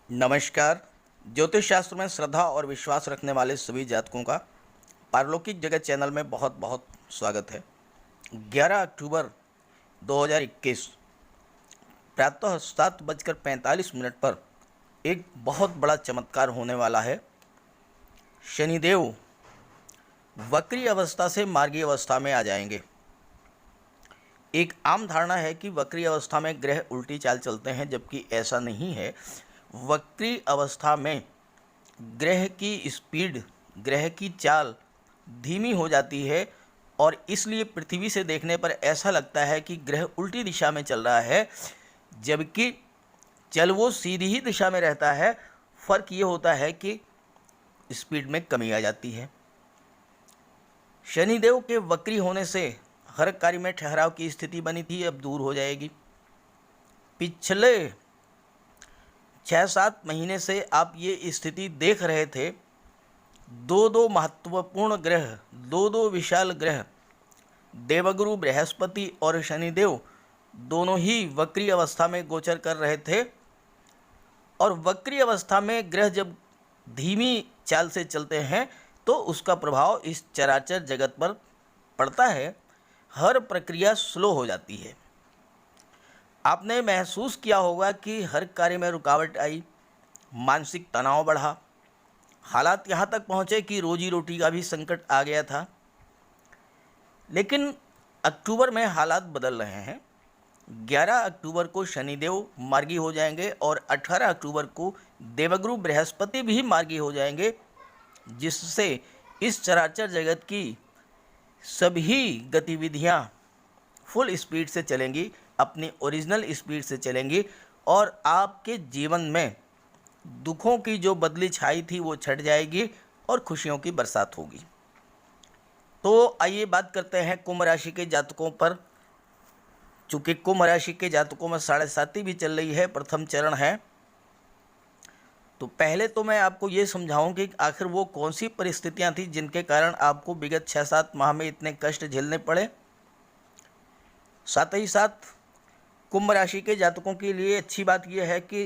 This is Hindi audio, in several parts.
नमस्कार। ज्योतिष शास्त्र में श्रद्धा और विश्वास रखने वाले सभी जातकों का पारलौकिक जगत चैनल में बहुत बहुत स्वागत है। 11 अक्टूबर 2021 प्रातः 7:45 पर एक बहुत बड़ा चमत्कार होने वाला है। शनिदेव वक्री अवस्था से मार्गी अवस्था में आ जाएंगे। एक आम धारणा है कि वक्री अवस्था में ग्रह उल्टी चाल चलते हैं, जबकि ऐसा नहीं है। वक्री अवस्था में ग्रह की स्पीड, ग्रह की चाल धीमी हो जाती है और इसलिए पृथ्वी से देखने पर ऐसा लगता है कि ग्रह उल्टी दिशा में चल रहा है, जबकि चल वो सीधी ही दिशा में रहता है। फर्क ये होता है कि स्पीड में कमी आ जाती है। शनिदेव के वक्री होने से हर कार्य में ठहराव की स्थिति बनी थी, अब दूर हो जाएगी। पिछले 6-7 महीने से आप ये स्थिति देख रहे थे। दो महत्वपूर्ण ग्रह, दो विशाल ग्रह, देवगुरु बृहस्पति और शनिदेव दोनों ही वक्री अवस्था में गोचर कर रहे थे। और वक्री अवस्था में ग्रह जब धीमी चाल से चलते हैं तो उसका प्रभाव इस चराचर जगत पर पड़ता है। हर प्रक्रिया स्लो हो जाती है। आपने महसूस किया होगा कि हर कार्य में रुकावट आई, मानसिक तनाव बढ़ा, हालात यहाँ तक पहुँचे कि रोजी रोटी का भी संकट आ गया था। लेकिन अक्टूबर में हालात बदल रहे हैं। 11 अक्टूबर को शनिदेव मार्गी हो जाएंगे और 18 अक्टूबर को देवगुरु बृहस्पति भी मार्गी हो जाएंगे, जिससे इस चराचर जगत की सभी गतिविधियाँ फुल स्पीड से चलेंगी, अपनी ओरिजिनल स्पीड से चलेंगी और आपके जीवन में दुखों की जो बदली छाई थी वो छट जाएगी और खुशियों की बरसात होगी। तो आइए बात करते हैं कुंभ राशि के जातकों पर। चूँकि कुंभ राशि के जातकों में 7.5 भी चल रही है, प्रथम चरण है। तो पहले तो मैं आपको ये समझाऊं कि आखिर वो कौन सी परिस्थितियां थी जिनके कारण आपको विगत 6-7 माह में इतने कष्ट झेलने पड़े। साथ ही साथ कुंभ राशि के जातकों के लिए अच्छी बात यह है कि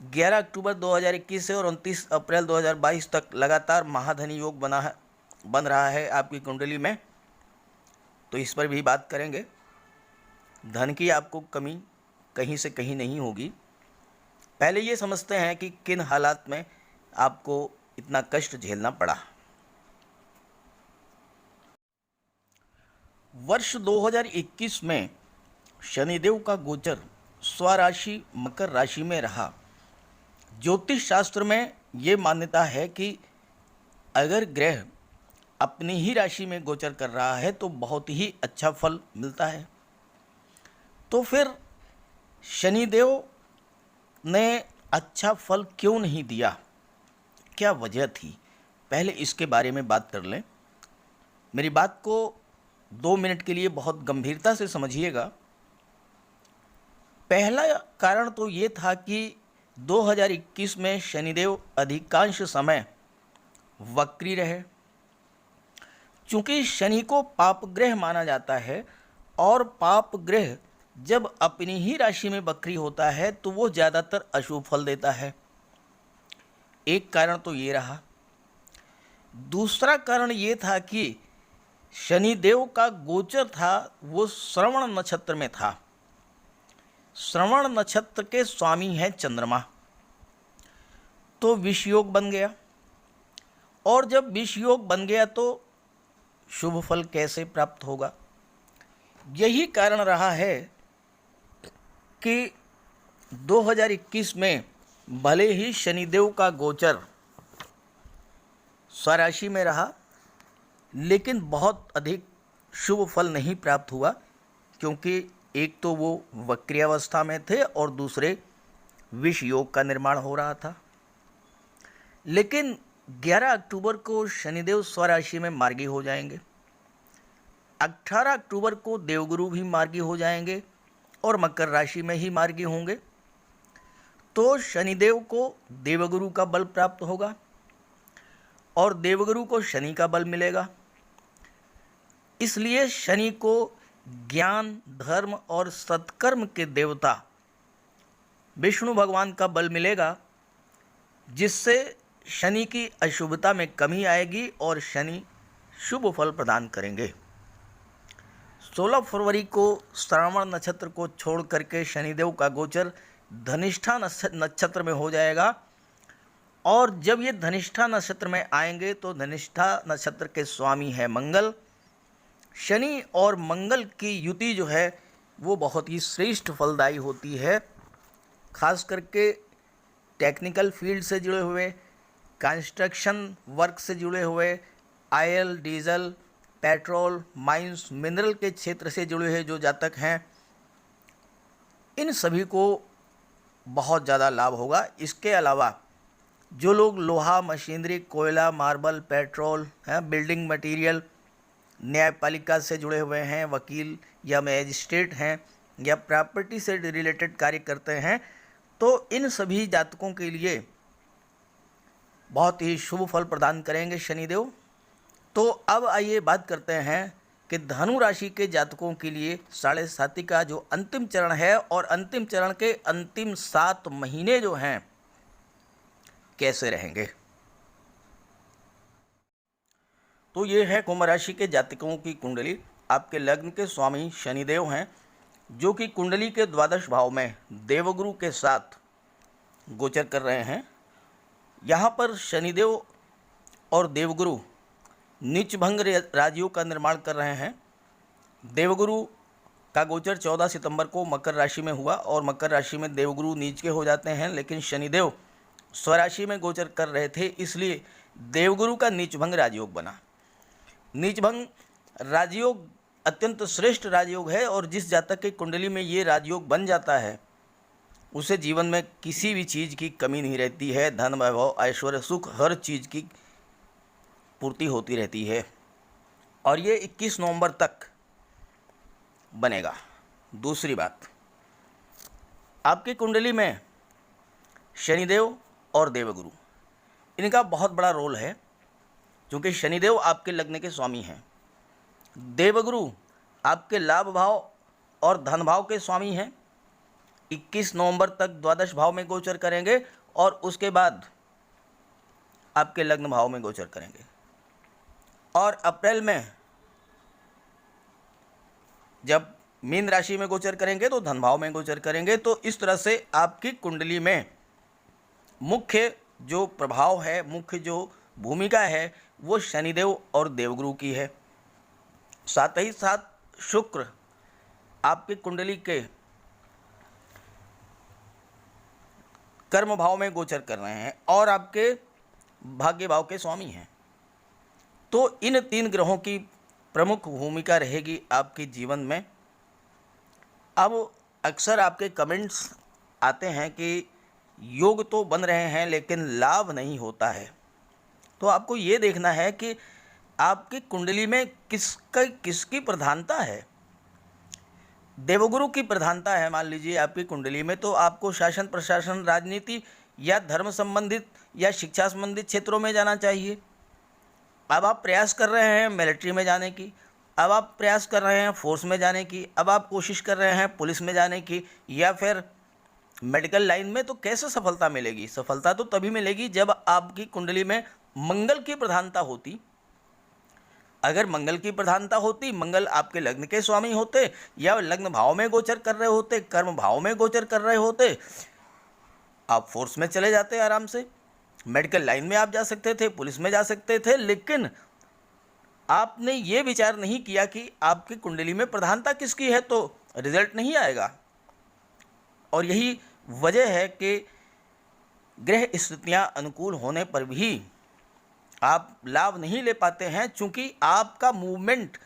11 अक्टूबर 2021 से और 29 अप्रैल 2022 तक लगातार महाधनी योग बन रहा है आपकी कुंडली में। तो इस पर भी बात करेंगे। धन की आपको कमी कहीं से कहीं नहीं होगी। पहले ये समझते हैं कि किन हालात में आपको इतना कष्ट झेलना पड़ा। वर्ष 2021 में शनिदेव का गोचर स्वराशि मकर राशि में रहा। ज्योतिष शास्त्र में ये मान्यता है कि अगर ग्रह अपनी ही राशि में गोचर कर रहा है तो बहुत ही अच्छा फल मिलता है। तो फिर शनिदेव ने अच्छा फल क्यों नहीं दिया, क्या वजह थी, पहले इसके बारे में बात कर लें। मेरी बात को 2 मिनट के लिए बहुत गंभीरता से समझिएगा। पहला कारण तो ये था कि 2021 में शनिदेव अधिकांश समय वक्री रहे। चूँकि शनि को पाप ग्रह माना जाता है और पाप ग्रह जब अपनी ही राशि में वक्री होता है तो वो ज़्यादातर अशुभ फल देता है। एक कारण तो ये रहा। दूसरा कारण ये था कि शनिदेव का गोचर था वो श्रवण नक्षत्र में था। श्रवण नक्षत्र के स्वामी हैं चंद्रमा। तो विष योग बन गया, और जब विष योग बन गया तो शुभ फल कैसे प्राप्त होगा। यही कारण रहा है कि 2021 में भले ही शनिदेव का गोचर स्वराशि में रहा, लेकिन बहुत अधिक शुभ फल नहीं प्राप्त हुआ, क्योंकि एक तो वो वक्री अवस्था में थे और दूसरे विष योग का निर्माण हो रहा था। लेकिन 11 अक्टूबर को शनिदेव स्वराशि में मार्गी हो जाएंगे। 18 अक्टूबर को देवगुरु भी मार्गी हो जाएंगे और मकर राशि में ही मार्गी होंगे। तो शनिदेव को देवगुरु का बल प्राप्त होगा और देवगुरु को शनि का बल मिलेगा। इसलिए शनि को ज्ञान, धर्म और सत्कर्म के देवता विष्णु भगवान का बल मिलेगा, जिससे शनि की अशुभता में कमी आएगी और शनि शुभ फल प्रदान करेंगे। 16 फरवरी को श्रावण नक्षत्र को छोड़ करके शनिदेव का गोचर धनिष्ठा नक्षत्र में हो जाएगा, और जब ये धनिष्ठा नक्षत्र में आएंगे तो धनिष्ठा नक्षत्र के स्वामी है मंगल। शनि और मंगल की युति जो है वो बहुत ही श्रेष्ठ फलदायी होती है, खास करके टेक्निकल फील्ड से जुड़े हुए, कंस्ट्रक्शन वर्क से जुड़े हुए, oil, diesel, petrol, mines, mineral के क्षेत्र से जुड़े हुए जो जातक हैं, इन सभी को बहुत ज़्यादा लाभ होगा। इसके अलावा जो लोग लोहा, मशीनरी, कोयला, मार्बल, पेट्रोल, बिल्डिंग मटेरियल, न्यायपालिका से जुड़े हुए हैं, वकील या मैजिस्ट्रेट हैं, या प्रॉपर्टी से रिलेटेड कार्य करते हैं, तो इन सभी जातकों के लिए बहुत ही शुभ फल प्रदान करेंगे शनिदेव। तो अब आइए बात करते हैं कि धनु राशि के जातकों के लिए साढ़े साती का जो अंतिम चरण है, और अंतिम चरण के अंतिम 7 महीने जो हैं कैसे रहेंगे। तो ये है कुंभ राशि के जातकों की कुंडली। आपके लग्न के स्वामी शनिदेव हैं, जो कि कुंडली के द्वादश भाव में देवगुरु के साथ गोचर कर रहे हैं। यहाँ पर शनिदेव और देवगुरु नीचभंग राजयोग का निर्माण कर रहे हैं। देवगुरु का गोचर 14 सितंबर को मकर राशि में हुआ, और मकर राशि में देवगुरु नीच के हो जाते हैं, लेकिन शनिदेव स्वराशि में गोचर कर रहे थे, इसलिए देवगुरु का नीचभंग राजयोग बना। नीचभंग राजयोग अत्यंत श्रेष्ठ राजयोग है, और जिस जातक की कुंडली में ये राजयोग बन जाता है उसे जीवन में किसी भी चीज़ की कमी नहीं रहती है। धन, वैभव, ऐश्वर्य, सुख, हर चीज़ की पूर्ति होती रहती है, और ये 21 नवंबर तक बनेगा। दूसरी बात, आपकी कुंडली में शनिदेव और देवगुरु, इनका बहुत बड़ा रोल है, क्योंकि शनिदेव आपके लग्न के स्वामी हैं, देवगुरु आपके लाभ भाव और धन भाव के स्वामी हैं। 21 नवंबर तक द्वादश भाव में गोचर करेंगे, और उसके बाद आपके लग्न भाव में गोचर करेंगे, और अप्रैल में जब मीन राशि में गोचर करेंगे तो धन भाव में गोचर करेंगे। तो इस तरह से आपकी कुंडली में मुख्य जो प्रभाव है, मुख्य जो भूमिका है, वो शनिदेव और देवगुरु की है। साथ ही साथ शुक्र आपकी कुंडली के कर्म भाव में गोचर कर रहे हैं, और आपके भाग्य भाव के स्वामी हैं। तो इन 3 ग्रहों की प्रमुख भूमिका रहेगी आपके जीवन में। अब अक्सर आपके कमेंट्स आते हैं कि योग तो बन रहे हैं लेकिन लाभ नहीं होता है। तो आपको ये देखना है कि आपकी कुंडली में किसकी प्रधानता है। देवगुरु की प्रधानता है मान लीजिए आपकी कुंडली में, तो आपको शासन, प्रशासन, राजनीति या धर्म संबंधित या शिक्षा संबंधित क्षेत्रों में जाना चाहिए। अब आप प्रयास कर रहे हैं मिलिट्री में जाने की, अब आप प्रयास कर रहे हैं फोर्स में जाने की, अब आप कोशिश कर रहे हैं पुलिस में जाने की, या फिर मेडिकल लाइन में, तो कैसे सफलता मिलेगी? सफलता तो तभी मिलेगी जब आपकी कुंडली में मंगल की प्रधानता होती। अगर मंगल की प्रधानता होती, मंगल आपके लग्न के स्वामी होते, या लग्न भाव में गोचर कर रहे होते, कर्म भाव में गोचर कर रहे होते, आप फोर्स में चले जाते आराम से, मेडिकल लाइन में आप जा सकते थे, पुलिस में जा सकते थे। लेकिन आपने ये विचार नहीं किया कि आपकी कुंडली में प्रधानता किसकी है, तो रिजल्ट नहीं आएगा। और यही वजह है कि ग्रह स्थितियां अनुकूल होने पर भी आप लाभ नहीं ले पाते हैं, चूंकि आपका मूवमेंट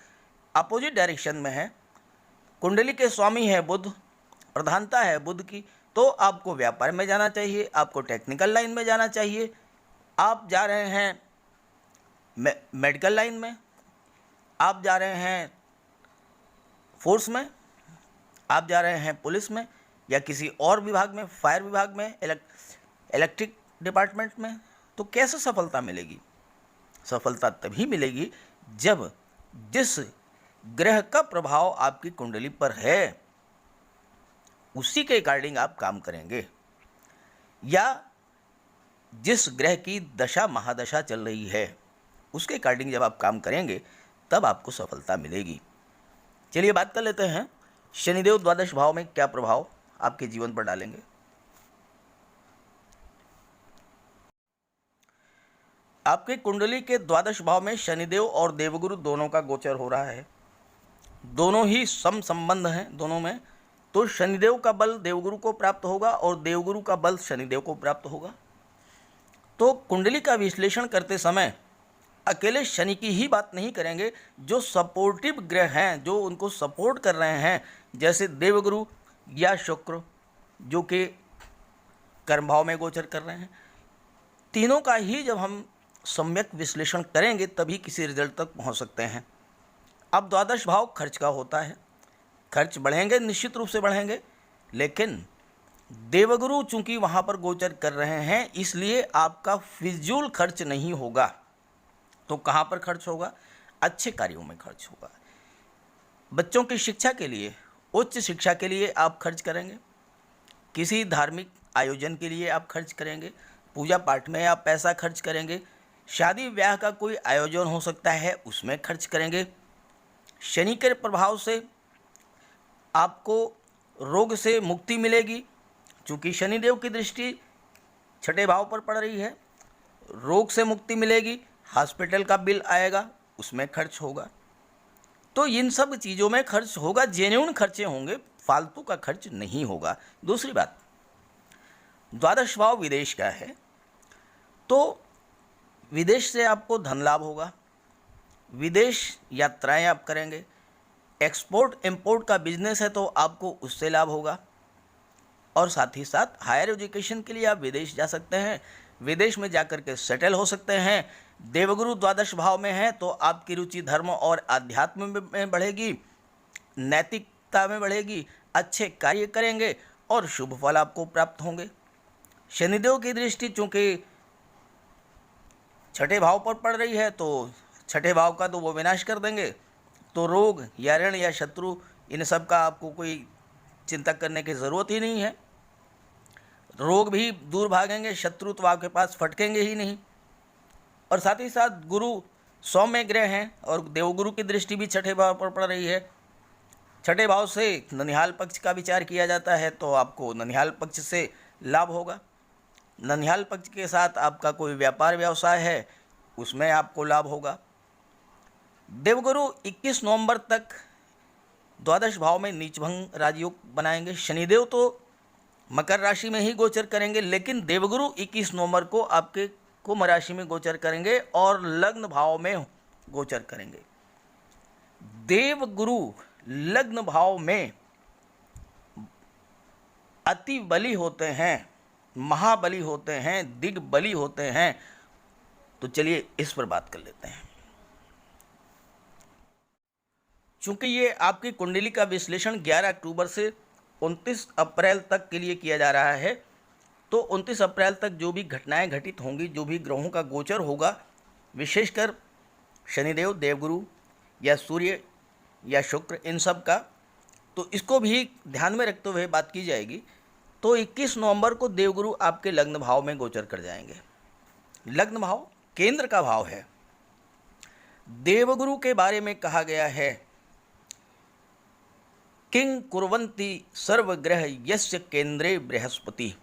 अपोजिट डायरेक्शन में है। कुंडली के स्वामी है बुध, प्रधानता है बुध की, तो आपको व्यापार में जाना चाहिए, आपको टेक्निकल लाइन में जाना चाहिए। आप जा रहे हैं मेडिकल लाइन में, आप जा रहे हैं फोर्स में, आप जा रहे हैं पुलिस में, या किसी और विभाग में, फायर विभाग में, इलेक्ट्रिक डिपार्टमेंट में, तो कैसे सफलता मिलेगी? सफलता तभी मिलेगी जब जिस ग्रह का प्रभाव आपकी कुंडली पर है उसी के अकॉर्डिंग आप काम करेंगे। या जिस ग्रह की दशा महादशा चल रही है उसके अकॉर्डिंग जब आप काम करेंगे तब आपको सफलता मिलेगी। चलिए बात कर लेते हैं शनिदेव द्वादश भाव में क्या प्रभाव आपके जीवन पर डालेंगे। आपके कुंडली के द्वादश भाव में शनिदेव और देवगुरु दोनों का गोचर हो रहा है। दोनों ही सम संबंध हैं दोनों में, तो शनिदेव का बल देवगुरु को प्राप्त होगा और देवगुरु का बल शनिदेव को प्राप्त होगा। तो कुंडली का विश्लेषण करते समय अकेले शनि की ही बात नहीं करेंगे, जो सपोर्टिव ग्रह हैं, जो उनको सपोर्ट कर रहे हैं, जैसे देवगुरु या शुक्र जो कि कर्म भाव में गोचर कर रहे हैं, तीनों का ही जब हम सम्यक विश्लेषण करेंगे तभी किसी रिजल्ट तक पहुंच सकते हैं। अब द्वादश भाव खर्च का होता है, खर्च बढ़ेंगे, निश्चित रूप से बढ़ेंगे, लेकिन देवगुरु चूंकि वहां पर गोचर कर रहे हैं इसलिए आपका फिजूल खर्च नहीं होगा। तो कहां पर खर्च होगा? अच्छे कार्यों में खर्च होगा। बच्चों की शिक्षा के लिए, उच्च शिक्षा के लिए आप खर्च करेंगे, किसी धार्मिक आयोजन के लिए आप खर्च करेंगे, पूजा पाठ में आप पैसा खर्च करेंगे, शादी ब्याह का कोई आयोजन हो सकता है उसमें खर्च करेंगे। शनि के प्रभाव से आपको रोग से मुक्ति मिलेगी, चूँकि शनिदेव की दृष्टि छठे भाव पर पड़ रही है। रोग से मुक्ति मिलेगी, हॉस्पिटल का बिल आएगा उसमें खर्च होगा। तो इन सब चीज़ों में खर्च होगा, जेन्युइन खर्चे होंगे, फालतू का खर्च नहीं होगा। दूसरी बात, द्वादश भाव विदेश का है, तो विदेश से आपको धन लाभ होगा, विदेश यात्राएं आप करेंगे, एक्सपोर्ट इंपोर्ट का बिजनेस है तो आपको उससे लाभ होगा, और साथ ही साथ हायर एजुकेशन के लिए आप विदेश जा सकते हैं, विदेश में जाकर के सेटल हो सकते हैं। देवगुरु द्वादश भाव में है तो आपकी रुचि धर्म और आध्यात्म में बढ़ेगी, नैतिकता में बढ़ेगी, अच्छे कार्य करेंगे और शुभ फल आपको प्राप्त होंगे। शनिदेव की दृष्टि चूँकि छठे भाव पर पड़ रही है तो छठे भाव का तो वो विनाश कर देंगे, तो रोग या ऋण या शत्रु इन सब का आपको कोई चिंता करने की ज़रूरत ही नहीं है। रोग भी दूर भागेंगे, शत्रु तो आपके पास फटकेंगे ही नहीं। और साथ ही साथ गुरु सौम्य ग्रह हैं और देवगुरु की दृष्टि भी छठे भाव पर पड़ रही है। छठे भाव से ननिहाल पक्ष का विचार किया जाता है तो आपको ननिहाल पक्ष से लाभ होगा। ननिहाल पक्ष के साथ आपका कोई व्यापार व्यवसाय है उसमें आपको लाभ होगा। देवगुरु 21 नवंबर तक द्वादश भाव में नीचभंग राजयोग बनाएंगे। शनिदेव तो मकर राशि में ही गोचर करेंगे, लेकिन देवगुरु 21 नवंबर को आपके कुंभ राशि में गोचर करेंगे और लग्न भाव में गोचर करेंगे। देवगुरु लग्न भाव में अति बली होते हैं, महाबली होते हैं, दिग्बली होते हैं। तो चलिए इस पर बात कर लेते हैं। चूंकि ये आपकी कुंडली का विश्लेषण 11 अक्टूबर से 29 अप्रैल तक के लिए किया जा रहा है, तो 29 अप्रैल तक जो भी घटनाएं घटित होंगी, जो भी ग्रहों का गोचर होगा, विशेषकर शनिदेव, देवगुरु या सूर्य या शुक्र, इन सब का, तो इसको भी ध्यान में रखते हुए बात की जाएगी। तो 21 नवंबर को देवगुरु आपके लग्न भाव में गोचर कर जाएंगे। लग्न भाव केंद्र का भाव है। देवगुरु के बारे में कहा गया है, किंग कुर्वन्ति सर्वग्रह यस्य केंद्रे बृहस्पति,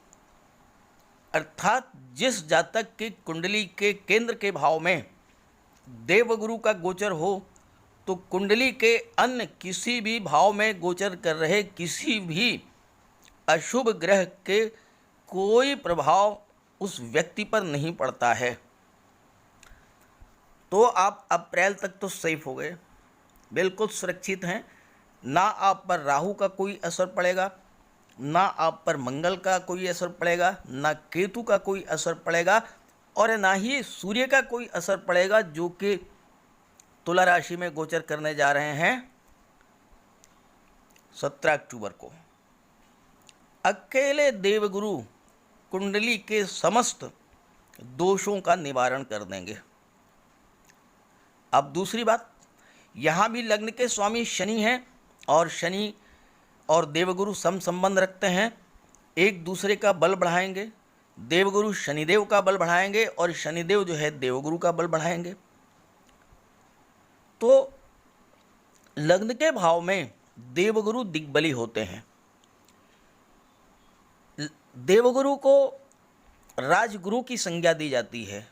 अर्थात जिस जातक की कुंडली के केंद्र के भाव में देवगुरु का गोचर हो, तो कुंडली के अन्य किसी भी भाव में गोचर कर रहे किसी भी अशुभ ग्रह के कोई प्रभाव उस व्यक्ति पर नहीं पड़ता है। तो आप अप्रैल तक तो सेफ हो गए, बिल्कुल सुरक्षित हैं। ना आप पर राहु का कोई असर पड़ेगा, ना आप पर मंगल का कोई असर पड़ेगा, ना केतु का कोई असर पड़ेगा, और ना ही सूर्य का कोई असर पड़ेगा, जो कि तुला राशि में गोचर करने जा रहे हैं 17 अक्टूबर को। अकेले देवगुरु कुंडली के समस्त दोषों का निवारण कर देंगे। अब दूसरी बात, यहाँ भी लग्न के स्वामी शनि हैं और शनि और देवगुरु सम संबंध रखते हैं, एक दूसरे का बल बढ़ाएंगे, देवगुरु शनिदेव का बल बढ़ाएंगे और शनिदेव जो है देवगुरु का बल बढ़ाएंगे। तो लग्न के भाव में देवगुरु दिग्बली होते हैं। देवगुरु को राजगुरु की संज्ञा दी जाती है।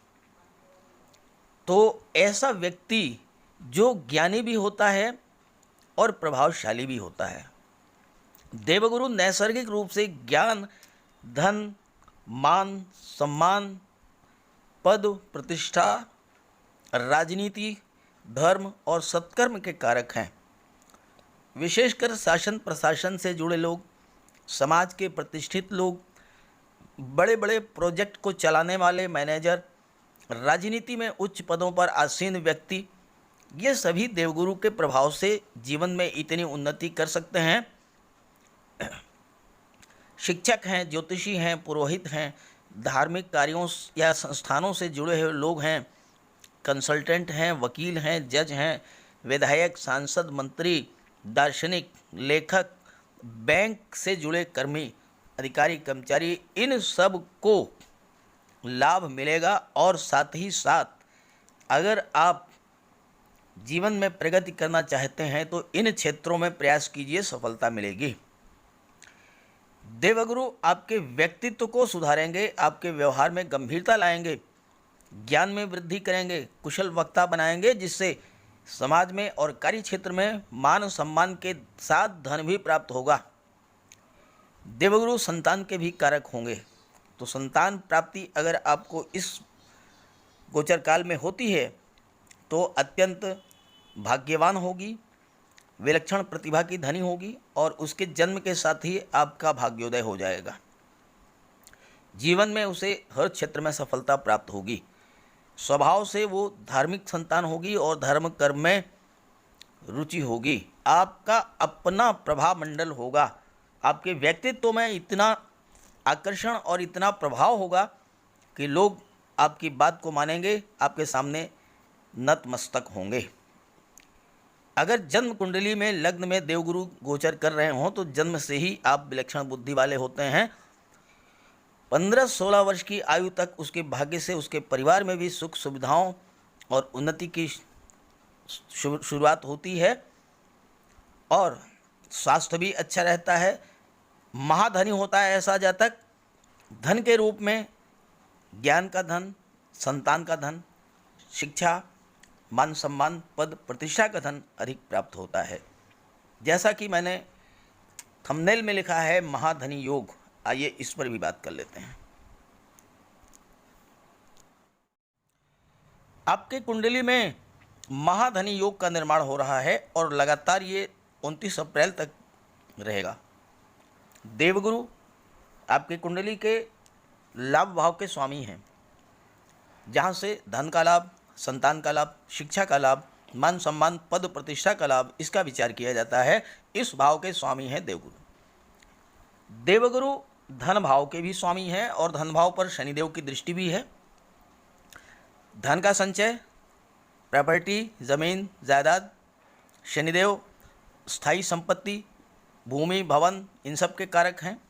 तो ऐसा व्यक्ति जो ज्ञानी भी होता है और प्रभावशाली भी होता है। देवगुरु नैसर्गिक रूप से ज्ञान, धन, मान, सम्मान, पद, प्रतिष्ठा, राजनीति, धर्म और सत्कर्म के कारक हैं। विशेषकर शासन प्रशासन से जुड़े लोग, समाज के प्रतिष्ठित लोग, बड़े बड़े प्रोजेक्ट को चलाने वाले मैनेजर, राजनीति में उच्च पदों पर आसीन व्यक्ति, ये सभी देवगुरु के प्रभाव से जीवन में इतनी उन्नति कर सकते हैं। शिक्षक हैं, ज्योतिषी हैं, पुरोहित हैं, धार्मिक कार्यों या संस्थानों से जुड़े हुए लोग हैं, कंसल्टेंट हैं, वकील हैं, जज हैं, विधायक, सांसद, मंत्री, दार्शनिक, लेखक, बैंक से जुड़े कर्मी, अधिकारी, कर्मचारी, इन सब को लाभ मिलेगा। और साथ ही साथ अगर आप जीवन में प्रगति करना चाहते हैं तो इन क्षेत्रों में प्रयास कीजिए, सफलता मिलेगी। देवगुरु आपके व्यक्तित्व को सुधारेंगे, आपके व्यवहार में गंभीरता लाएंगे, ज्ञान में वृद्धि करेंगे, कुशल वक्ता बनाएंगे, जिससे समाज में और कार्य क्षेत्र में मान सम्मान के साथ धन भी प्राप्त होगा। देवगुरु संतान के भी कारक होंगे। तो संतान प्राप्ति अगर आपको इस गोचर काल में होती है तो अत्यंत भाग्यवान होगी, विलक्षण प्रतिभा की धनी होगी और उसके जन्म के साथ ही आपका भाग्योदय हो जाएगा। जीवन में उसे हर क्षेत्र में सफलता प्राप्त होगी। स्वभाव से वो धार्मिक संतान होगी और धर्म कर्म में रुचि होगी। आपका अपना प्रभाव मंडल होगा। आपके व्यक्तित्व में इतना आकर्षण और इतना प्रभाव होगा कि लोग आपकी बात को मानेंगे, आपके सामने नतमस्तक होंगे। अगर जन्म कुंडली में लग्न में देवगुरु गोचर कर रहे हों तो जन्म से ही आप विलक्षण बुद्धि वाले होते हैं। 15-16 वर्ष की आयु तक उसके भाग्य से उसके परिवार में भी सुख सुविधाओं और उन्नति की शुरुआत होती है और स्वास्थ्य भी अच्छा रहता है। महाधनी होता है ऐसा जातक। धन के रूप में ज्ञान का धन, संतान का धन, शिक्षा, मान सम्मान, पद, प्रतिष्ठा का धन अधिक प्राप्त होता है। जैसा कि मैंने थंबनेल में लिखा है महाधनी योग, आइए इस पर भी बात कर लेते हैं। आपके कुंडली में महाधनी योग का निर्माण हो रहा है और लगातार ये 29 अप्रैल तक रहेगा। देवगुरु आपकी कुंडली के लाभ भाव के स्वामी हैं, जहाँ से धन का लाभ, संतान का लाभ, शिक्षा का लाभ, मान सम्मान, पद प्रतिष्ठा का लाभ, इसका विचार किया जाता है। इस भाव के स्वामी हैं देवगुरु। देवगुरु धन भाव के भी स्वामी हैं और धन भाव पर शनिदेव की दृष्टि भी है। धन का संचय, प्रॉपर्टी, जमीन जायदाद, शनिदेव स्थायी संपत्ति, भूमि, भवन, इन सब के कारक हैं।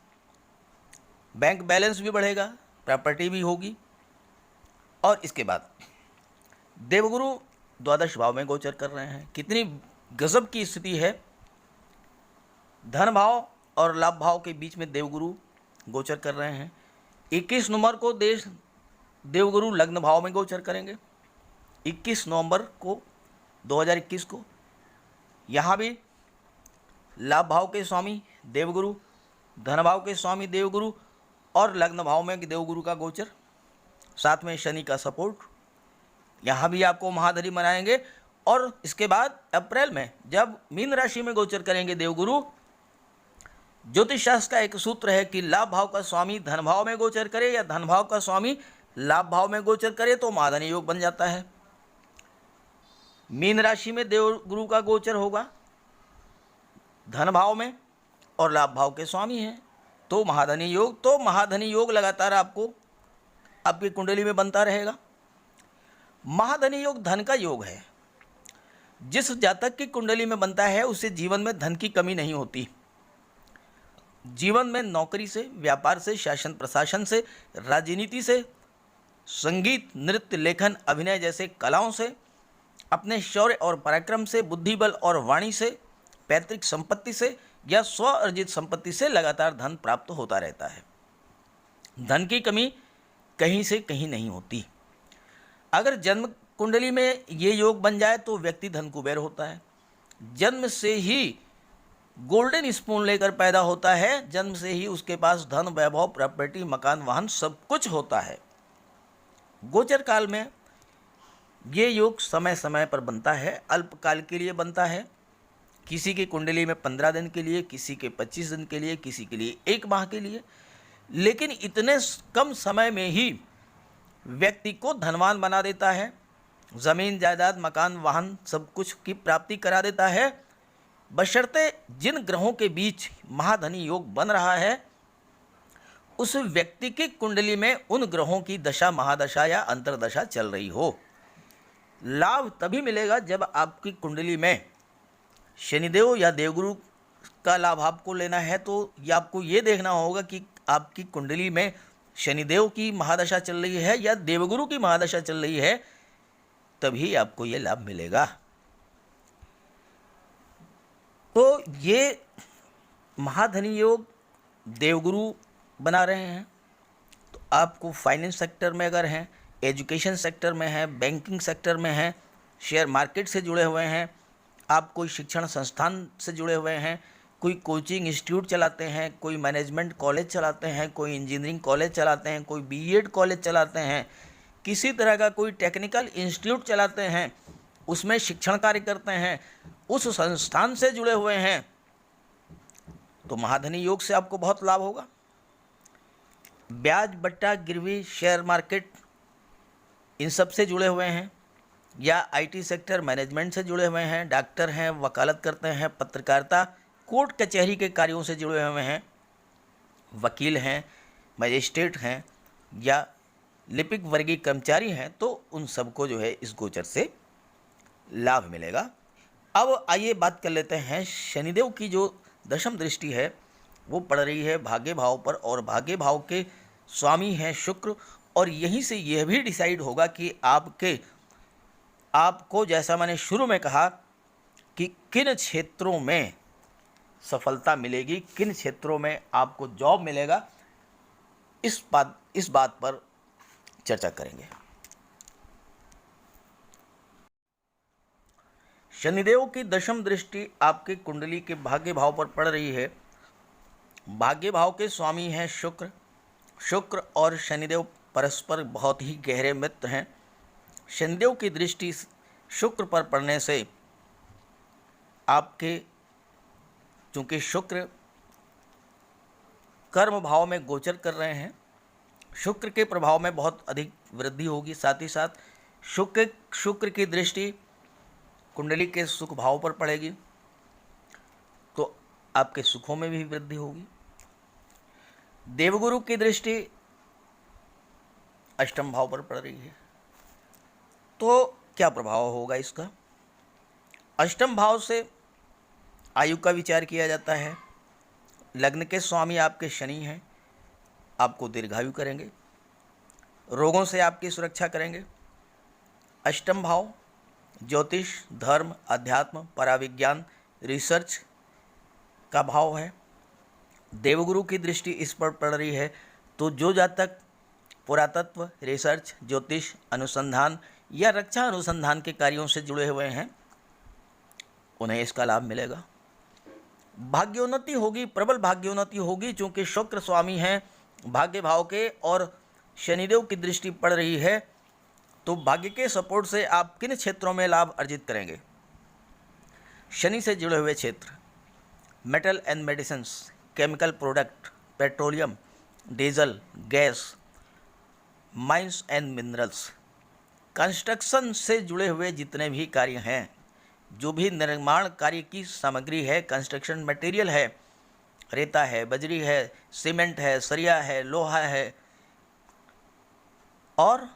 बैंक बैलेंस भी बढ़ेगा, प्रॉपर्टी भी होगी। और इसके बाद देवगुरु द्वादश भाव में गोचर कर रहे हैं। कितनी गजब की स्थिति है। धन भाव और लाभ भाव के बीच में देवगुरु गोचर कर रहे हैं। 21 नवंबर को देवगुरु लग्न भाव में गोचर करेंगे। 21 नवंबर को 2021 को यहाँ भी लाभ भाव के स्वामी देवगुरु, धन भाव के स्वामी देवगुरु और लग्न भाव में देवगुरु का गोचर, साथ में शनि का सपोर्ट। यहाँ भी आपको महाधनी बनाएंगे। और इसके बाद अप्रैल में जब मीन राशि में गोचर करेंगे देवगुरु, ज्योतिष शास्त्र का एक सूत्र है कि लाभ भाव का स्वामी धन भाव में गोचर करे या धन भाव का स्वामी लाभ भाव में गोचर करे तो महाधनी योग बन जाता है। मीन राशि में देवगुरु का गोचर होगा धन भाव में और लाभ भाव के स्वामी हैं तो महाधनी योग। तो महाधनी योग लगातार आपको आपकी कुंडली में बनता रहेगा। महाधनी योग धन का योग है। जिस जातक की कुंडली में बनता है उसे जीवन में धन की कमी नहीं होती। जीवन में नौकरी से, व्यापार से, शासन प्रशासन से, राजनीति से, संगीत, नृत्य, लेखन, अभिनय जैसे कलाओं से, अपने शौर्य और पराक्रम से, बुद्धिबल और वाणी से, पैतृक संपत्ति से या स्व अर्जित संपत्ति से लगातार धन प्राप्त होता रहता है। धन की कमी कहीं से कहीं नहीं होती। अगर जन्म कुंडली में ये योग बन जाए तो व्यक्ति धन कुबेर होता है। जन्म से ही गोल्डन स्पून लेकर पैदा होता है। जन्म से ही उसके पास धन, वैभव, प्रॉपर्टी, मकान, वाहन सब कुछ होता है। गोचर काल में ये योग समय समय पर बनता है, अल्पकाल के लिए बनता है। किसी की कुंडली में 15 दिन के लिए, किसी के 25 दिन के लिए, किसी के लिए 1 माह के लिए, लेकिन इतने कम समय में ही व्यक्ति को धनवान बना देता है। ज़मीन, जायदाद, मकान, वाहन सब कुछ की प्राप्ति करा देता है, बशर्ते जिन ग्रहों के बीच महाधनी योग बन रहा है उस व्यक्ति की कुंडली में उन ग्रहों की दशा, महादशा या अंतरदशा चल रही हो। लाभ तभी मिलेगा जब आपकी कुंडली में शनिदेव या देवगुरु का लाभ आपको लेना है तो या आपको ये देखना होगा कि आपकी कुंडली में शनिदेव की महादशा चल रही है या देवगुरु की महादशा चल रही है, तभी आपको ये लाभ मिलेगा। तो ये महाधनी योग देवगुरु बना रहे हैं, तो आपको फाइनेंस सेक्टर में अगर हैं, एजुकेशन सेक्टर में हैं, बैंकिंग सेक्टर में हैं, शेयर मार्केट से जुड़े हुए हैं, आप कोई शिक्षण संस्थान से जुड़े हुए हैं, कोई कोचिंग इंस्टीट्यूट चलाते हैं, कोई मैनेजमेंट कॉलेज चलाते हैं, कोई इंजीनियरिंग कॉलेज चलाते हैं, कोई बीएड कॉलेज चलाते हैं, किसी तरह का कोई टेक्निकल इंस्टीट्यूट चलाते हैं, उसमें शिक्षण कार्य करते हैं, उस संस्थान से जुड़े हुए हैं, तो महाधनी योग से आपको बहुत लाभ होगा। ब्याज, बट्टा, गिरवी, शेयर मार्केट इन सब से जुड़े हुए हैं या आईटी सेक्टर मैनेजमेंट से जुड़े हुए हैं, डॉक्टर हैं, वकालत करते हैं, पत्रकारिता, कोर्ट कचहरी के कार्यों से जुड़े हुए हैं, वकील हैं, मजिस्ट्रेट हैं या लिपिक वर्गीय कर्मचारी हैं, तो उन सबको जो है इस गोचर से लाभ मिलेगा। अब आइए बात कर लेते हैं, शनिदेव की जो दशम दृष्टि है वो पड़ रही है भाग्य भाव पर, और भाग्य भाव के स्वामी हैं शुक्र, और यहीं से यह भी डिसाइड होगा कि आपको जैसा मैंने शुरू में कहा कि किन क्षेत्रों में सफलता मिलेगी, किन क्षेत्रों में आपको जॉब मिलेगा, इस बात पर चर्चा करेंगे। शनिदेव की दशम दृष्टि आपके कुंडली के भाग्य भाव पर पड़ रही है। भाग्य भाव के स्वामी हैं शुक्र। शुक्र और शनिदेव परस्पर बहुत ही गहरे मित्र हैं। शनिदेव की दृष्टि शुक्र पर पड़ने से आपके, चूँकि शुक्र कर्म भाव में गोचर कर रहे हैं, शुक्र के प्रभाव में बहुत अधिक वृद्धि होगी। साथ ही साथ शुक्र की दृष्टि कुंडली के सुख भाव पर पड़ेगी तो आपके सुखों में भी वृद्धि होगी। देवगुरु की दृष्टि अष्टम भाव पर पड़ रही है, तो क्या प्रभाव होगा इसका? अष्टम भाव से आयु का विचार किया जाता है। लग्न के स्वामी आपके शनि हैं, आपको दीर्घायु करेंगे, रोगों से आपकी सुरक्षा करेंगे। अष्टम भाव ज्योतिष, धर्म, अध्यात्म, पराविज्ञान, रिसर्च का भाव है। देवगुरु की दृष्टि इस पर पड़ रही है, तो जो जातक पुरातत्व, रिसर्च, ज्योतिष, अनुसंधान या रक्षा अनुसंधान के कार्यों से जुड़े हुए हैं उन्हें इसका लाभ मिलेगा। भाग्योन्नति होगी, प्रबल भाग्योन्नति होगी, चूँकि शुक्र स्वामी हैं भाग्य भाव के और शनिदेव की दृष्टि पड़ रही है, तो भाग्य के सपोर्ट से आप किन क्षेत्रों में लाभ अर्जित करेंगे? शनि से जुड़े हुए क्षेत्र, metal and medicines, chemical product, petroleum, diesel, gas, mines and minerals, construction से जुड़े हुए जितने भी कार्य हैं, जो भी निर्माण कार्य की सामग्री है, कंस्ट्रक्शन मटेरियल है, रेता है, बजरी है, सीमेंट है, सरिया है, लोहा है, और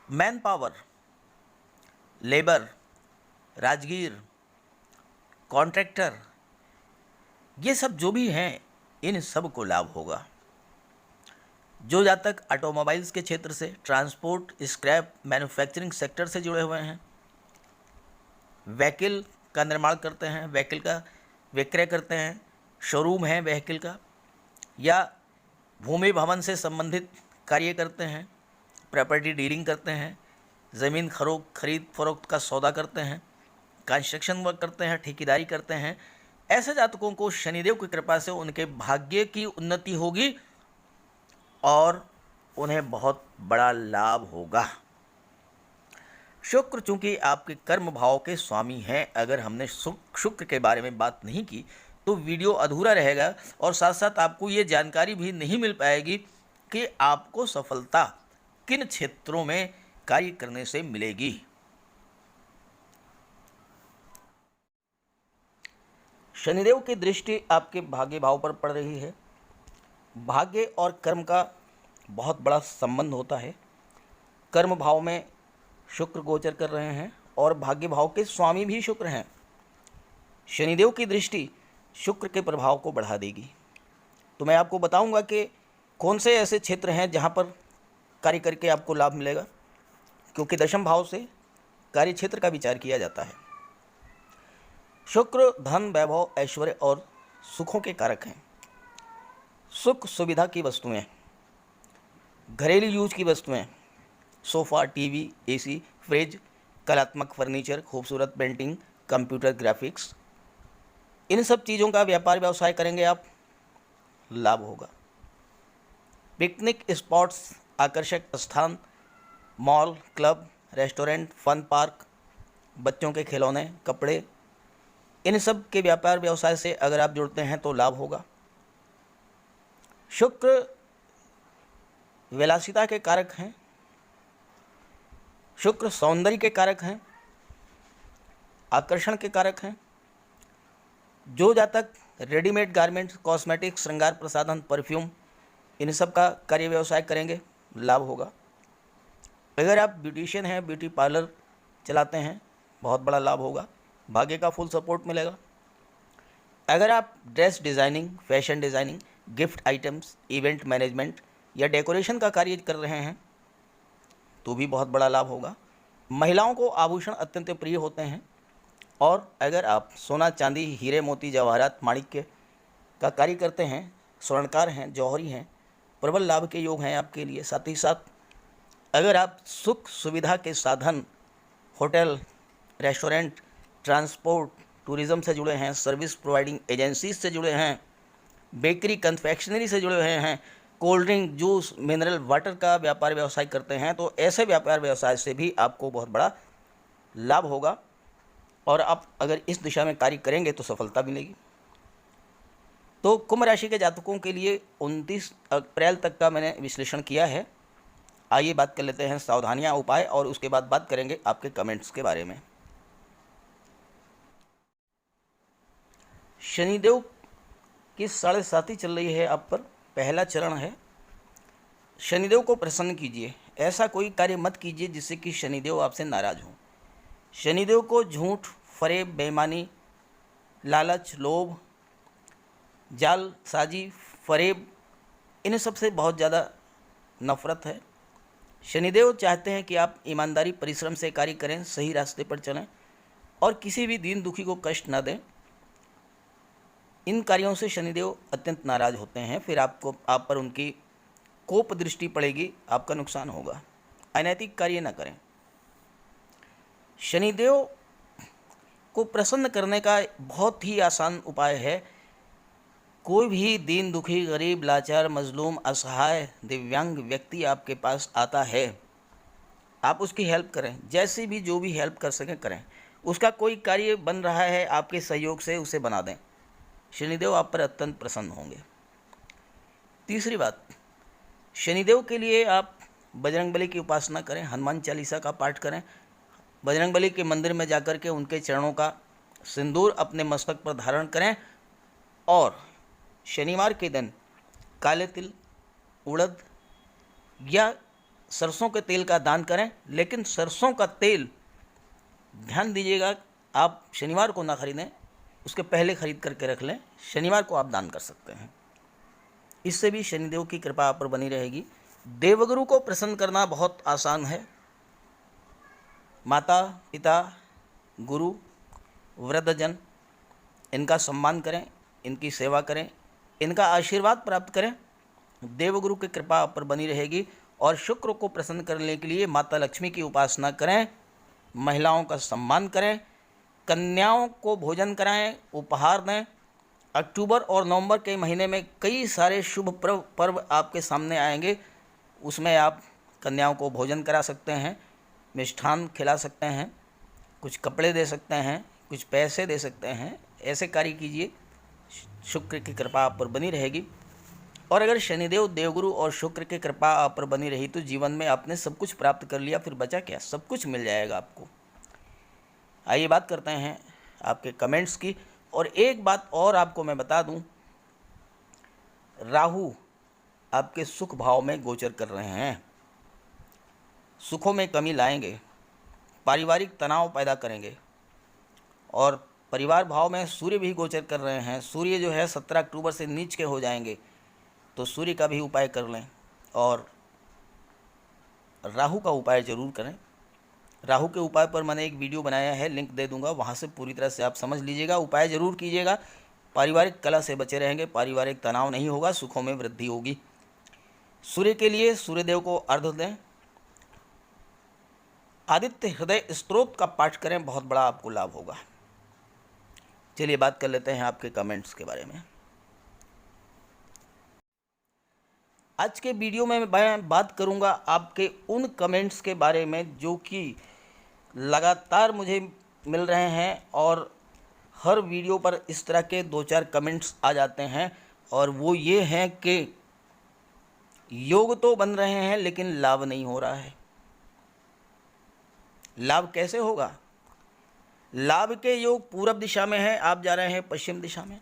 man power, labour, Rajgir, contractor, ये सब जो भी हैं, इन सब को लाभ होगा। जो जातक ऑटोमोबाइल्स के क्षेत्र से, ट्रांसपोर्ट, स्क्रैप, मैन्युफैक्चरिंग सेक्टर से जुड़े हुए हैं, व्हीकल का निर्माण करते हैं, व्हीकल का विक्रय करते हैं, शोरूम है व्हीकल का, या भूमि भवन से संबंधित कार्य करते हैं, प्रॉपर्टी डीलिंग करते हैं, ज़मीन खरीद फरोख्त का सौदा करते हैं, कंस्ट्रक्शन वर्क करते हैं, ठेकेदारी करते हैं, ऐसे जातकों को शनिदेव की कृपा से उनके भाग्य की उन्नति होगी और उन्हें बहुत बड़ा लाभ होगा। शुक्र चूंकि आपके कर्म भाव के स्वामी हैं, अगर हमने शुक्र के बारे में बात नहीं की तो वीडियो अधूरा रहेगा और साथ साथ आपको ये जानकारी भी नहीं मिल पाएगी कि आपको सफलता किन क्षेत्रों में कार्य करने से मिलेगी। शनिदेव की दृष्टि आपके भाग्य भाव पर पड़ रही है। भाग्य और कर्म का बहुत बड़ा संबंध होता है। कर्म भाव में शुक्र गोचर कर रहे हैं और भाग्य भाव के स्वामी भी शुक्र हैं। शनिदेव की दृष्टि शुक्र के प्रभाव को बढ़ा देगी। तो मैं आपको बताऊंगा कि कौन से ऐसे क्षेत्र हैं जहां पर कार्य करके आपको लाभ मिलेगा, क्योंकि दशम भाव से कार्य क्षेत्र का विचार किया जाता है। शुक्र धन, वैभव, ऐश्वर्य और सुखों के कारक हैं। सुख सुविधा की वस्तुएं, घरेलू यूज की वस्तुएं, सोफ़ा, टीवी, एसी, फ्रिज, कलात्मक फर्नीचर, खूबसूरत पेंटिंग, कंप्यूटर ग्राफिक्स, इन सब चीज़ों का व्यापार व्यवसाय करेंगे आप, लाभ होगा। पिकनिक स्पॉट्स, आकर्षक स्थान, mall, club, restaurant, fun park, बच्चों के खिलौने, कपड़े, इन सब के व्यापार व्यवसाय से अगर आप जुड़ते हैं तो लाभ होगा। शुक्र विलासिता के कारक हैं। शुक्र सौंदर्य के कारक हैं, आकर्षण के कारक हैं। जो जातक रेडीमेड गारमेंट्स, कॉस्मेटिक्स, श्रृंगार प्रसाधन, परफ्यूम, इन सब का कार्य व्यवसाय करेंगे, लाभ होगा। अगर आप ब्यूटिशियन हैं, ब्यूटी पार्लर चलाते हैं, बहुत बड़ा लाभ होगा, भाग्य का फुल सपोर्ट मिलेगा। अगर आप dress designing, fashion designing, gift items, event management या डेकोरेशन का कार्य कर रहे हैं तो भी बहुत बड़ा लाभ होगा। महिलाओं को आभूषण अत्यंत प्रिय होते हैं और अगर आप सोना, चांदी, हीरे, मोती, जवाहरात, माणिक्य का कार्य करते हैं, स्वर्णकार हैं, जौहरी हैं, प्रबल लाभ के योग हैं आपके लिए। साथ ही साथ अगर आप सुख सुविधा के साधन, होटल, रेस्टोरेंट, ट्रांसपोर्ट, टूरिज़्म से जुड़े हैं, सर्विस प्रोवाइडिंग एजेंसीज से जुड़े हैं, बेकरी, कन्फेक्शनरी से जुड़े हुए हैं, cold drink, juice, mineral water का व्यापार व्यवसाय करते हैं, तो ऐसे व्यापार व्यवसाय से भी आपको बहुत बड़ा लाभ होगा और आप अगर इस दिशा में कार्य करेंगे तो सफलता मिलेगी। तो कुंभ राशि के जातकों के लिए 29 अप्रैल तक का मैंने विश्लेषण किया है। आइए बात कर लेते हैं सावधानियां, उपाय और उसके बाद बात करेंगे आपके कमेंट्स के बारे में। शनिदेव की 7.5 चल रही है आप पर। पहला चरण है, शनिदेव को प्रसन्न कीजिए। ऐसा कोई कार्य मत कीजिए जिससे कि शनिदेव आपसे नाराज़ हो। शनिदेव को झूठ, फरेब, बेईमानी, लालच, लोभ, जालसाजी, फरेब, इन सब से बहुत ज़्यादा नफरत है। शनिदेव चाहते हैं कि आप ईमानदारी, परिश्रम से कार्य करें, सही रास्ते पर चलें और किसी भी दीन दुखी को कष्ट न दें। इन कार्यों से शनिदेव अत्यंत नाराज होते हैं, फिर आप पर उनकी कोप दृष्टि पड़ेगी, आपका नुकसान होगा। अनैतिक कार्य न करें। शनिदेव को प्रसन्न करने का बहुत ही आसान उपाय है। कोई भी दीन दुखी, गरीब, लाचार, मजलूम, असहाय, दिव्यांग व्यक्ति आपके पास आता है, आप उसकी हेल्प करें। जैसे भी जो भी हेल्प कर सकें करें। उसका कोई कार्य बन रहा है आपके सहयोग से, उसे बना दें। शनिदेव आप पर अत्यंत प्रसन्न होंगे। तीसरी बात, शनिदेव के लिए आप बजरंगबली की उपासना करें, हनुमान चालीसा का पाठ करें। बजरंगबली के मंदिर में जाकर के उनके चरणों का सिंदूर अपने मस्तक पर धारण करें और शनिवार के दिन काले तिल, उड़द या सरसों के तेल का दान करें। लेकिन सरसों का तेल ध्यान दीजिएगा, आप शनिवार को ना खरीदें, उसके पहले खरीद करके रख लें। शनिवार को आप दान कर सकते हैं, इससे भी शनिदेव की कृपा आप पर बनी रहेगी। देवगुरु को प्रसन्न करना बहुत आसान है। माता पिता, गुरु, वृद्धजन, इनका सम्मान करें, इनकी सेवा करें, इनका आशीर्वाद प्राप्त करें। देवगुरु की कृपा आप पर बनी रहेगी। और शुक्र को प्रसन्न करने के लिए माता लक्ष्मी की उपासना करें, महिलाओं का सम्मान करें, कन्याओं को भोजन कराएं, उपहार दें। अक्टूबर और नवंबर के महीने में कई सारे शुभ पर्व आपके सामने आएंगे, उसमें आप कन्याओं को भोजन करा सकते हैं, मिष्ठान खिला सकते हैं, कुछ कपड़े दे सकते हैं, कुछ पैसे दे सकते हैं। ऐसे कार्य कीजिए, शुक्र की कृपा आप पर बनी रहेगी। और अगर शनिदेव, देवगुरु और शुक्र की कृपा आप पर बनी रही तो जीवन में आपने सब कुछ प्राप्त कर लिया, फिर बचा क्या, सब कुछ मिल जाएगा आपको। आइए बात करते हैं आपके कमेंट्स की। और एक बात और आपको मैं बता दूं, राहु आपके सुख भाव में गोचर कर रहे हैं, सुखों में कमी लाएंगे, पारिवारिक तनाव पैदा करेंगे। और परिवार भाव में सूर्य भी गोचर कर रहे हैं। सूर्य जो है 17 अक्टूबर से नीच के हो जाएंगे, तो सूर्य का भी उपाय कर लें और राहु का उपाय ज़रूर करें। राहु के उपाय पर मैंने एक वीडियो बनाया है, लिंक दे दूंगा, वहाँ से पूरी तरह से आप समझ लीजिएगा। उपाय ज़रूर कीजिएगा, पारिवारिक कलह से बचे रहेंगे, पारिवारिक तनाव नहीं होगा, सुखों में वृद्धि होगी। सूर्य के लिए सूर्यदेव को अर्घ्य दें, आदित्य हृदय स्तोत्र का पाठ करें, बहुत बड़ा आपको लाभ होगा। चलिए बात कर लेते हैं आपके कमेंट्स के बारे में। आज के वीडियो में मैं बात करूंगा आपके उन कमेंट्स के बारे में जो कि लगातार मुझे मिल रहे हैं, और हर वीडियो पर इस तरह के 2-4 कमेंट्स आ जाते हैं। और वो ये हैं कि योग तो बन रहे हैं लेकिन लाभ नहीं हो रहा है। लाभ कैसे होगा? लाभ के योग पूरब दिशा में है, आप जा रहे हैं पश्चिम दिशा में।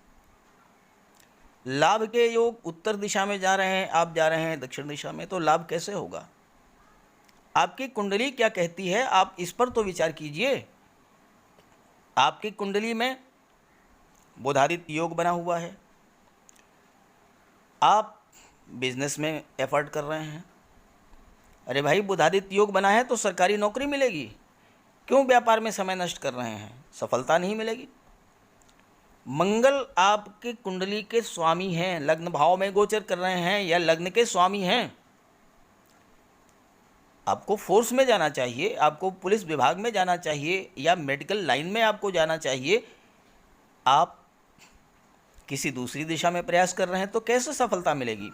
लाभ के योग उत्तर दिशा में जा रहे हैं, आप जा रहे हैं दक्षिण दिशा में। तो लाभ कैसे होगा? आपकी कुंडली क्या कहती है, आप इस पर तो विचार कीजिए। आपकी कुंडली में बुधादित्य योग बना हुआ है, आप बिजनेस में एफर्ट कर रहे हैं। अरे भाई, बुधादित्य योग बना है तो सरकारी नौकरी मिलेगी, क्यों व्यापार में समय नष्ट कर रहे हैं? सफलता नहीं मिलेगी। मंगल आपके कुंडली के स्वामी हैं, लग्न भाव में गोचर कर रहे हैं या लग्न के स्वामी हैं। आपको फोर्स में जाना चाहिए, आपको पुलिस विभाग में जाना चाहिए या मेडिकल लाइन में आपको जाना चाहिए। आप किसी दूसरी दिशा में प्रयास कर रहे हैं तो कैसे सफलता मिलेगी?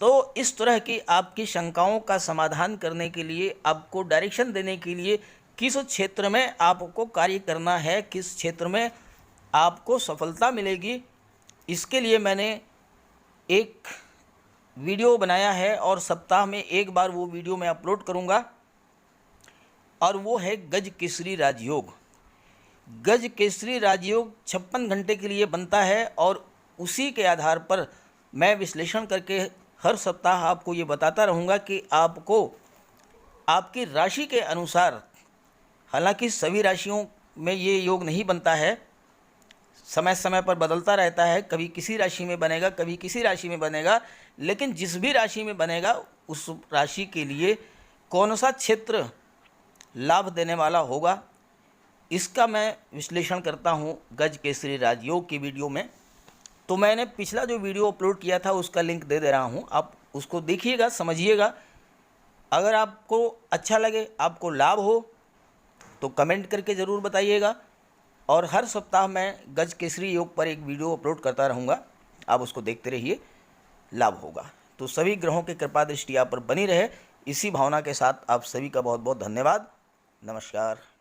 तो इस तरह की आपकी शंकाओं का समाधान करने के लिए, आपको डायरेक्शन देने के लिए, किस क्षेत्र में आपको कार्य करना है, किस क्षेत्र में आपको सफलता मिलेगी, इसके लिए मैंने एक वीडियो बनाया है और सप्ताह में एक बार वो वीडियो मैं अपलोड करूँगा। और वो है गज केसरी राजयोग। गज केसरी राजयोग 56 घंटे के लिए बनता है और उसी के आधार पर मैं विश्लेषण करके हर सप्ताह आपको ये बताता रहूँगा कि आपको आपकी राशि के अनुसार, हालांकि सभी राशियों में ये योग नहीं बनता है, समय समय पर बदलता रहता है, कभी किसी राशि में बनेगा, कभी किसी राशि में बनेगा, लेकिन जिस भी राशि में बनेगा उस राशि के लिए कौन सा क्षेत्र लाभ देने वाला होगा, इसका मैं विश्लेषण करता हूँ गज केसरी राजयोग की वीडियो में। तो मैंने पिछला जो वीडियो अपलोड किया था उसका लिंक दे रहा हूँ, आप उसको देखिएगा, समझिएगा। अगर आपको अच्छा लगे, आपको लाभ हो तो कमेंट करके ज़रूर बताइएगा। और हर सप्ताह मैं गज केसरी योग पर एक वीडियो अपलोड करता रहूँगा, आप उसको देखते रहिए, लाभ होगा। तो सभी ग्रहों की कृपा दृष्टि आप पर बनी रहे, इसी भावना के साथ आप सभी का बहुत बहुत धन्यवाद। नमस्कार।